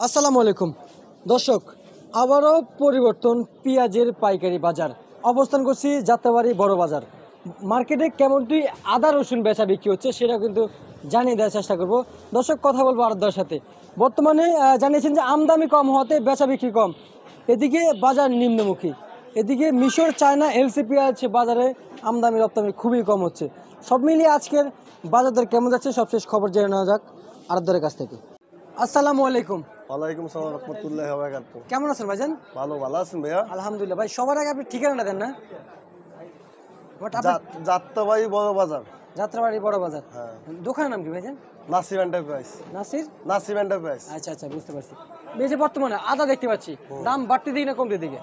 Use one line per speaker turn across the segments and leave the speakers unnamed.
আসসালামু আলাইকুম দর্শক, আবারও পরিবর্তন পেঁয়াজের পাইকারি বাজার। অবস্থান করছি যাত্রাবাড়ি বড় বাজার মার্কেটে। কেমনটি আদা রসুন বেচা বিক্রি হচ্ছে সেটা কিন্তু জানিয়ে দেওয়ার চেষ্টা করব। দর্শক, কথা বলবো আরদার সাথে। বর্তমানে জানিয়েছেন যে আমদানি কম হওয়াতে বেচা বিক্রি কম, এদিকে বাজার নিম্নমুখী। এদিকে মিশর, চায়না, এলসি পেঁয়াজ বাজারে আমদানি রপ্তানি খুবই কম হচ্ছে। সব মিলিয়ে আজকের বাজার দর কেমন যাচ্ছে সবশেষ খবর জেনে নেওয়া যাক আরদারের কাছ থেকে। আসসালামু আলাইকুম।
ওয়ালাইকুম আসসালাম রাহমাতুল্লাহি ওয়া বারাকাতুহু।
কেমন আছেন ভাইজান?
ভালো আছেন ভাইয়া?
আলহামদুলিল্লাহ। ভাই সবার আগে আপনি ঠিকানাটা দেন না।
যাত্রাবাড়ি বড় বাজার।
যাত্রাবাড়ি বড় বাজার।
হ্যাঁ।
দোকানের নাম কি ভাইজান?
নাসিব এন্টারপ্রাইজ।
নাসির
এন্টারপ্রাইজ।
আচ্ছা আচ্ছা, বুঝতে পারছি। এই যে বর্তমানে আদা দেখতে পাচ্ছি, দাম বাড়তে দিকে না কমতে দিকে?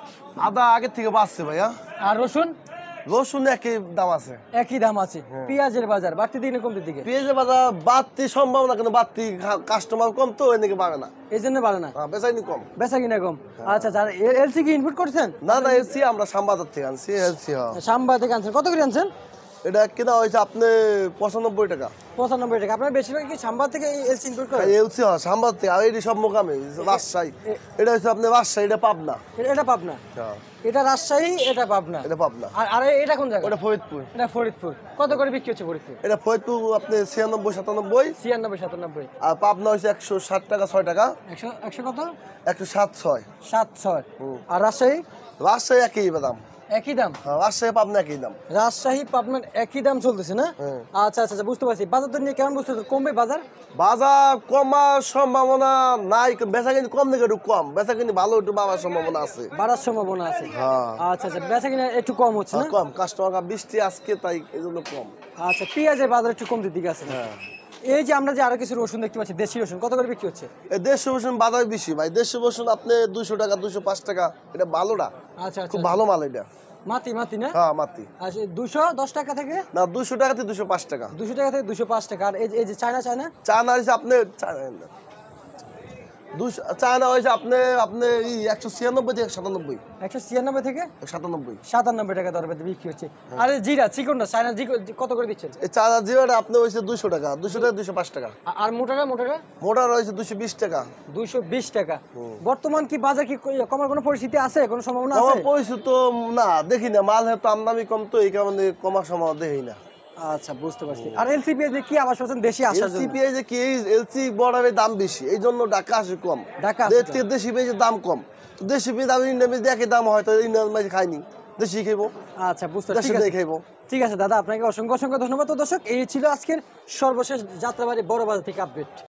আদা আগের থেকে বাড়ছে ভাইয়া।
আর রসুন?
রসুন একই দাম আছে।
একই দাম আছে। পেঁয়াজের বাজার বাড়তে দিকে না কমতে দিকে?
পেঁয়াজের বাজার বাড়তি সম্ভাবনা, কিন্তু বাড়তি কাস্টমার কম তো এদিকে বাড়ে না।
এই জন্য বাড়ে না?
বেচাইনি কম।
বেচা কিনা কম। আচ্ছা আচ্ছা। এলসি কি ইনপুট করছেন?
না এলসি আমরা শ্যামবাজার থেকে আনছি। এলসি
শ্যামবাজার থেকে আনছেন। কত করে আনছেন?
এটা কিনা হয়েছে আপনি 95 টাকা।
95 টাকা। আপনার বেশিরভাগ কি শ্যামবাজার থেকে এলসি ইনপুট করেন?
এলসি শ্যামবাজার থেকে। আর এটি সব মোকামে রাজশাহী। এটা হচ্ছে আপনি রাজশাহী, এটা পাবনা।
এটা পাবনা। এটা রাজশাহী, এটা পাবনা।
এটা পাবনা।
আর এটা কোন জায়গা?
এটা ফরিদপুর।
এটা ফরিদপুর। কত করে বিক্রি হচ্ছে ফরিদপুর?
এটা ফরিদপুর আপনি 96 97।
96 97।
আর পাবনা হচ্ছে 160 টাকা 6 টাকা।
100 কত?
107 6।
7 6। আর রাজশাহী?
রাজশাহী একই দাম।
একই দাম?
রাজশাহী পাবনা একই দাম।
রাজশাহী পাবনার একই দাম চলতেছে না? আচ্ছা আচ্ছা, বুঝতে পারছি। বাজার তো নিয়ে কেমন বুঝতেছো? কমবে বাজার?
বাজার কমার সম্ভাবনা নাই, বেচা কিনি কম থেকে একটু কম, বেচা কিনি ভালো একটু বাড়ার সম্ভাবনা আছে।
বাড়ার সম্ভাবনা আছে।
হ্যাঁ।
আচ্ছা আচ্ছা, বেচা কিনা একটু কম হচ্ছে না?
কম, কাস্টমার বৃষ্টি আজকে তাই এই জন্য কম।
আচ্ছা, পেঁয়াজের বাজার একটু কমতে দিকে আছে। এই যে আমরা যে আরো কিছু রসুন দেখতে পাচ্ছি, দেশি রসুন, কত করে বিক্রি হচ্ছে?
এই দেশি রসুন বাজার বেশি ভাই। দেশি রসুন আপনি 200 টাকা 205 টাকা। এটা ভালোটা।
আচ্ছা আচ্ছা,
খুব ভালো মাল এটা।
মাটি না?
হ্যাঁ মাটি।
আচ্ছা, 210 টাকা থেকে?
না 200 টাকা থেকে 205 টাকা।
200 টাকা থেকে 205 টাকা। আর এই যে চায়না?
চায়না হয়েছে আপনি চায়না হয়েছে আপনি 196 থেকে 97।
196 থেকে
97।
97 টাকা দরে বিক্রি হচ্ছে। আরে জিরা চিকনটা চায়না কত করে দিচ্ছেন?
এই চায়না জিরাটা আপনি হয়েছে 200 টাকা 205 টাকা।
আর মোটাটা?
মোটা রয়েছে 220 টাকা।
220 টাকা। বর্তমান কি বাজার কি কমার কোনো পরিস্থিতি আছে, কোনো সম্ভাবনা আছে?
কমার পরিস্থিতি তো না দেখি না, মাল হয়তো আমদানি কম তো এই কারণে কমার সম্ভাবনা দেখি না।
আচ্ছা, বুঝতে পারছি। আর এলসি পেঁয়াজ কি আবার শুনছেন দেশি আসার জন্য?
এলসি পেঁয়াজে কি এলসি বর্ডারের দাম বেশি, এই জন্য ঢাকা আসে কম।
ঢাকা
দেশি পেঁয়াজের দাম কম। তো দেশি পেঁয়াজ আমি ইন্ডিয়ান পেঁয়াজ একই দাম হয়তো ইন্ডিয়ান মাছ খাইনি, দেশি খাইবো।
আচ্ছা, বুঝতে পারছি। ঠিক আছে দাদা, আপনাকে অসংখ্য ধন্যবাদ। তো দর্শক, এই ছিল আজকের সর্বশেষ যাত্রাবাড়ি বড় বাজার থেকে আপডেট।